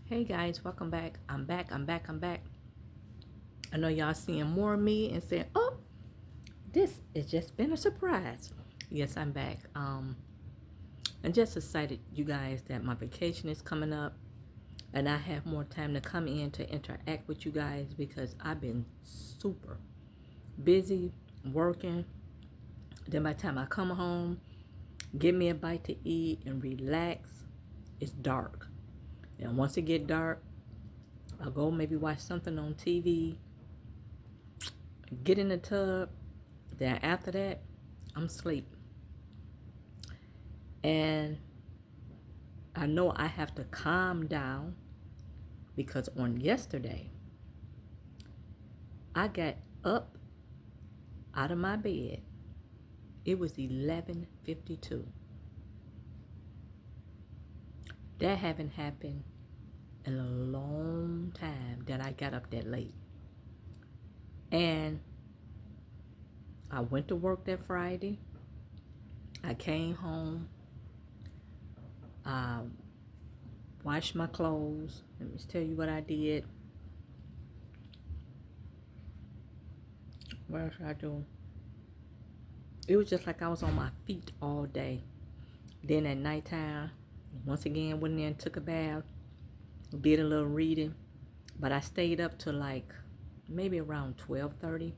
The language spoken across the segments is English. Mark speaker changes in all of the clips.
Speaker 1: Hey guys, welcome back. I'm back. I know y'all seeing more of me and saying, oh, this has just been a surprise. Yes, I'm back. I'm just excited, you guys, that my vacation is coming up and I have more time to come in to interact with you guys because I've been super busy working. Then by the time I come home, get me a bite to eat and relax, it's dark. And once it get dark, I'll go maybe watch something on TV, get in the tub. Then after that, I'm asleep. And I know I have to calm down because on yesterday, I got up out of my bed. It was 11:52. That haven't happened in a long time that I got up that late. And I went to work that Friday. I came home. I washed my clothes. Let me just tell you what I did. What else did I do? It was just like I was on my feet all day. Then at nighttime, once again went in there and took a bath, did a little reading, but I stayed up to like maybe around 12:30.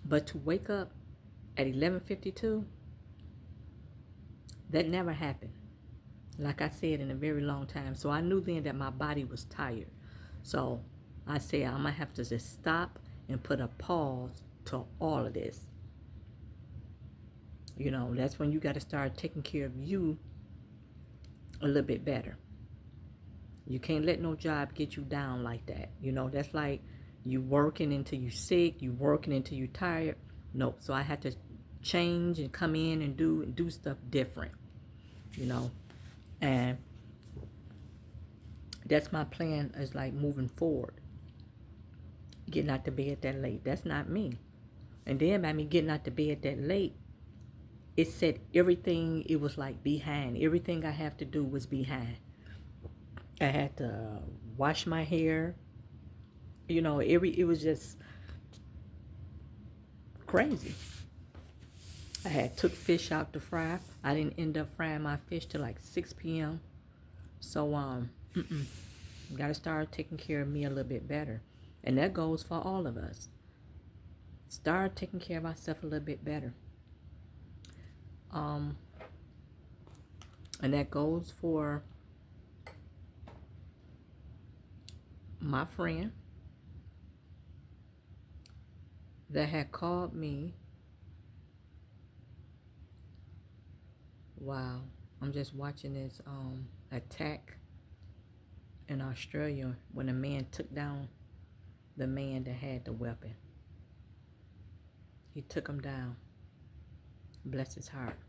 Speaker 1: But to wake up at 11:52, that never happened. Like I said, in a very long time. So I knew then that my body was tired. So I said I'm gonna have to just stop and put a pause to all of this. That's when you got to start taking care of you a little bit better. You can't let no job get you down like that. That's like you working until you sick, you working until you tired. Nope. So I had to change and come in and do stuff different, you know. And that's my plan is like moving forward. Getting out the bed that late. That's not me. And then by me getting out the bed that late, it said everything, it was like behind. Everything I have to do was behind. I had to wash my hair. It was just crazy. I had took fish out to fry. I didn't end up frying my fish till like 6 p.m. So gotta start taking care of me a little bit better. And that goes for all of us. Start taking care of ourselves a little bit better. And that goes for my friend that had called me. Wow, I'm just watching this attack in Australia when a man took down the man that had the weapon. He took him down. Bless his heart.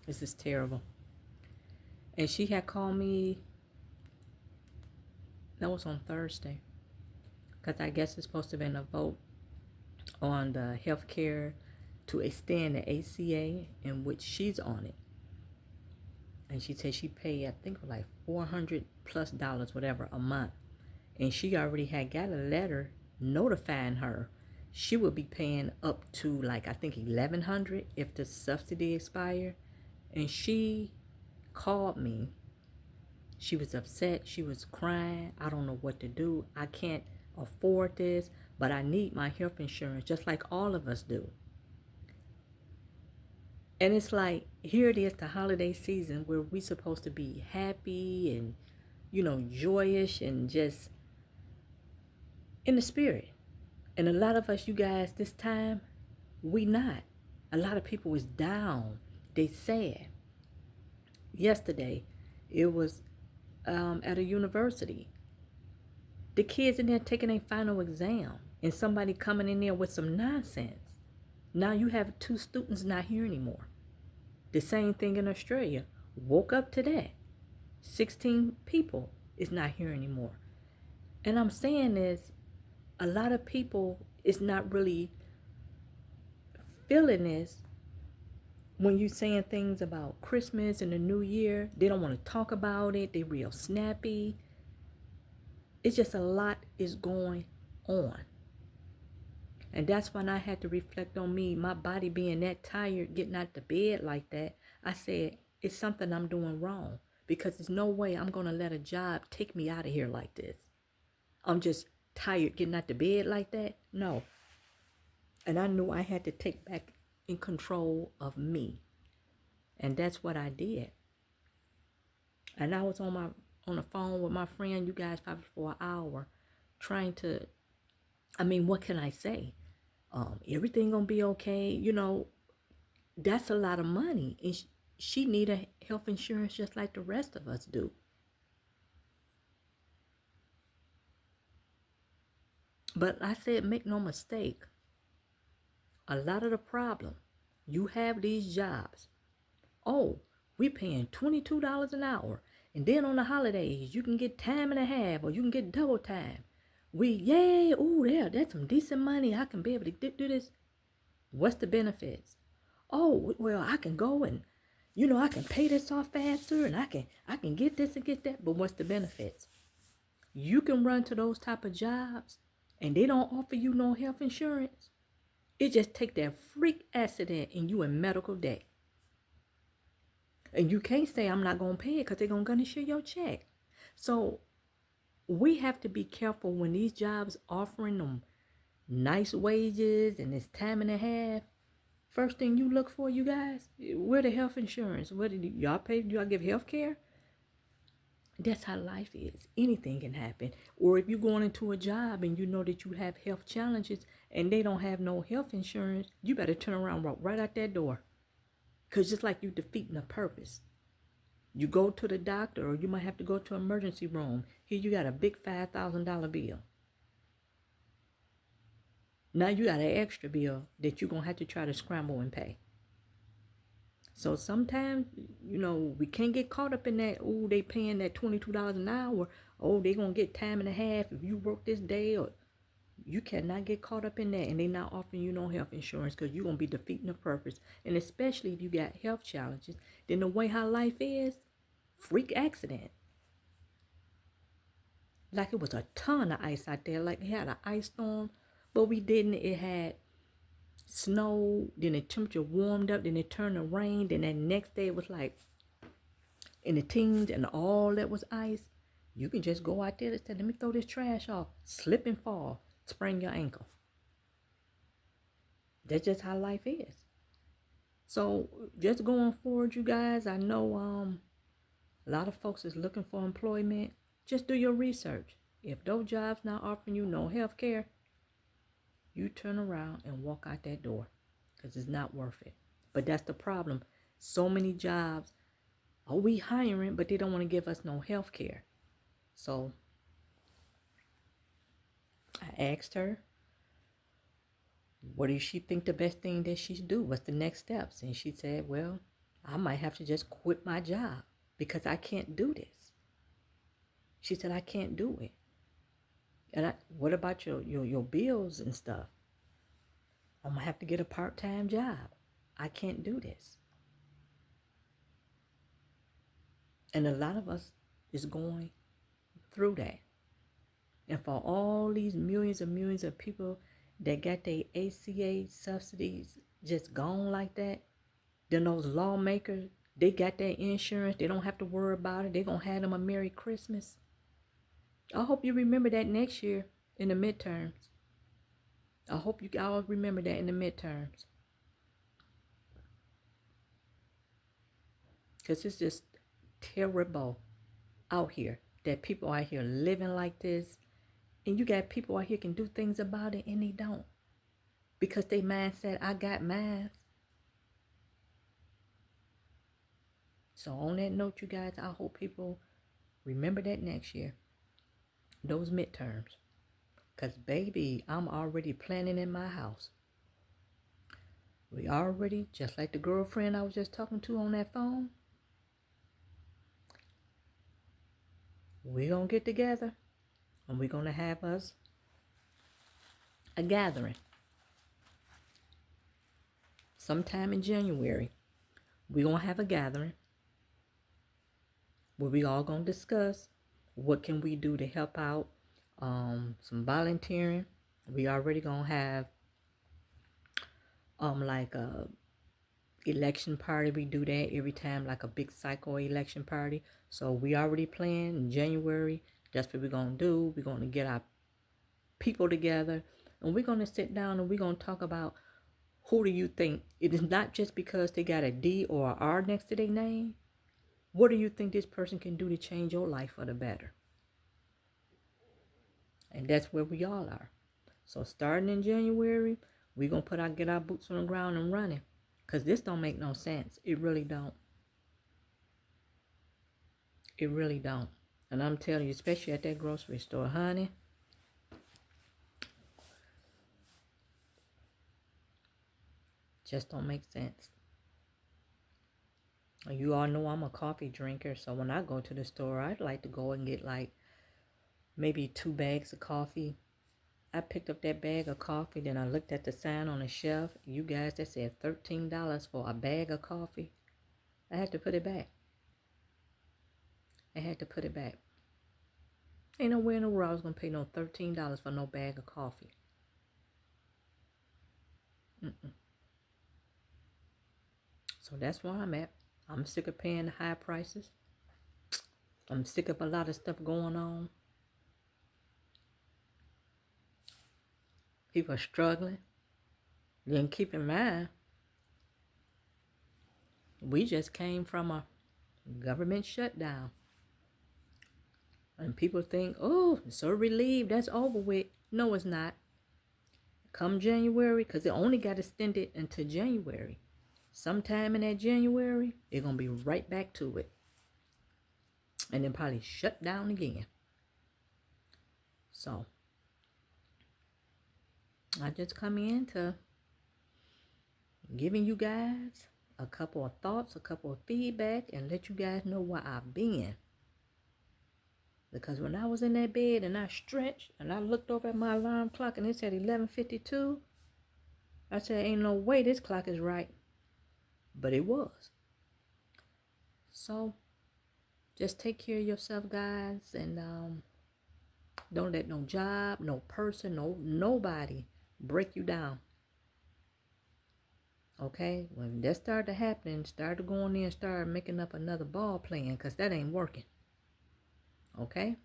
Speaker 1: This is terrible. And she had called me, that was on Thursday, because I guess it's supposed to have been a vote on the health care to extend the ACA, in which she's on it. And she said she paid, I think, like $400+ whatever a month. And she already had got a letter notifying her she would be paying up to like I think $1,100 if the subsidy expired. And she called me. She was upset. She was crying. I don't know what to do. I can't afford this, but I need my health insurance just like all of us do. And it's like, here it is, the holiday season where we're supposed to be happy and, joyous and just in the spirit. And a lot of us, you guys, this time, we not. A lot of people was down. They sad. Yesterday, it was at a university. The kids in there taking a final exam and somebody coming in there with some nonsense. Now you have 2 students not here anymore. The same thing in Australia. Woke up to that. 16 people is not here anymore. And I'm saying this, a lot of people is not really feeling this when you saying things about Christmas and the New Year, they don't want to talk about it. They real snappy. It's just a lot is going on. And that's when I had to reflect on me, my body being that tired, getting out the bed like that. I said, it's something I'm doing wrong, because there's no way I'm going to let a job take me out of here like this. I'm just tired getting out the bed like that. No. And I knew I had to take back in control of me. And that's what I did. And I was on the phone with my friend, you guys, probably for an hour, trying to, what can I say? Everything gonna be okay. That's a lot of money. And she need a health insurance just like the rest of us do. But I said, make no mistake, a lot of the problem, you have these jobs. Oh, we paying $22 an hour. And then on the holidays, you can get time and a half, or you can get double time. Yay, ooh, that's some decent money. I can be able to do this. What's the benefits? Oh, well, I can go and, I can pay this off faster, and I can get this and get that. But what's the benefits? You can run to those type of jobs, and they don't offer you no health insurance. It just take that freak accident and you in medical debt. And you can't say I'm not going to pay it, because they're going to garnish your check. So we have to be careful when these jobs offering them nice wages and it's time and a half. First thing you look for, you guys, where the health insurance? What do y'all pay? Do y'all give health care? That's how life is. Anything can happen. Or if you're going into a job and you know that you have health challenges and they don't have no health insurance, you better turn around, walk right out that door. Because just like you defeating a purpose. You go to the doctor, or you might have to go to an emergency room. Here you got a big $5,000 bill. Now you got an extra bill that you're going to have to try to scramble and pay. So sometimes, we can't get caught up in that, oh, they paying that $22 an hour. Oh, they going to get time and a half if you work this day. Or you cannot get caught up in that, and they not offering you no health insurance, because you're going to be defeating the purpose. And especially if you got health challenges, then the way how life is, freak accident. Like it was a ton of ice out there. Like it had an ice storm, but we didn't. It had snow, then the temperature warmed up, then it turned to rain, then that next day it was like in the teens, and all that was ice. You can just go out there and say, let me throw this trash off, slip and fall, sprain your ankle. That's just how life is. So just going forward, you guys, I know a lot of folks is looking for employment. Just do your research. If those jobs not offering you no health care, you turn around and walk out that door, because it's not worth it. But that's the problem. So many jobs, we hiring, but they don't want to give us no health care. So I asked her, what does she think the best thing that she should do? What's the next steps? And she said, well, I might have to just quit my job, because I can't do this. She said, I can't do it. And what about your bills and stuff? I'm going to have to get a part-time job. I can't do this. And a lot of us is going through that. And for all these millions and millions of people that got their ACA subsidies just gone like that, then those lawmakers, they got their insurance. They don't have to worry about it. They're going to have them a Merry Christmas. I hope you remember that next year in the midterms. I hope you all remember that in the midterms. Because it's just terrible out here that people out here living like this. And you got people out here can do things about it, and they don't. Because they mindset, I got mine. So on that note, you guys, I hope people remember that next year. Those midterms. Because, baby, I'm already planning in my house. We already, just like the girlfriend I was just talking to on that phone, we're going to get together, and we're going to have us a gathering sometime in January. We're going to have a gathering where we all going to discuss what can we do to help out, some volunteering. We already going to have like a election party. We do that every time, like a big cycle election party. So we already planned in January. That's what we're going to do. We're going to get our people together, and we're going to sit down and we're going to talk about who do you think, it is not just because they got a D or an R next to their name. What do you think this person can do to change your life for the better? And that's where we all are. So starting in January, we're going to get our boots on the ground and running. Because this don't make no sense. It really don't. It really don't. And I'm telling you, especially at that grocery store, honey, just don't make sense. You all know I'm a coffee drinker, so when I go to the store, I'd like to go and get like maybe 2 bags of coffee. I picked up that bag of coffee, then I looked at the sign on the shelf. You guys, that said $13 for a bag of coffee. I had to put it back. Ain't nowhere in the world I was going to pay no $13 for no bag of coffee. So that's where I'm at. I'm sick of paying the high prices. I'm sick of a lot of stuff going on. People are struggling. Then keep in mind, we just came from a government shutdown. And people think, oh, so relieved, that's over with. No, it's not. Come January, because it only got extended until January. Sometime in that January, they're going to be right back to it. And then probably shut down again. So, I just come in to giving you guys a couple of thoughts, a couple of feedback, and let you guys know where I've been. Because when I was in that bed and I stretched and I looked over at my alarm clock and it said 11:52, I said, ain't no way this clock is right. But it was. So, just take care of yourself, guys, and don't let no job, no person, nobody break you down. Okay? When that started happening, start going in and start making up another ball plan, because that ain't working. Okay?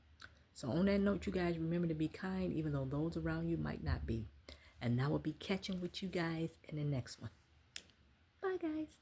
Speaker 1: So on that note, you guys remember to be kind, even though those around you might not be. And I will be catching with you guys in the next one. Bye, guys.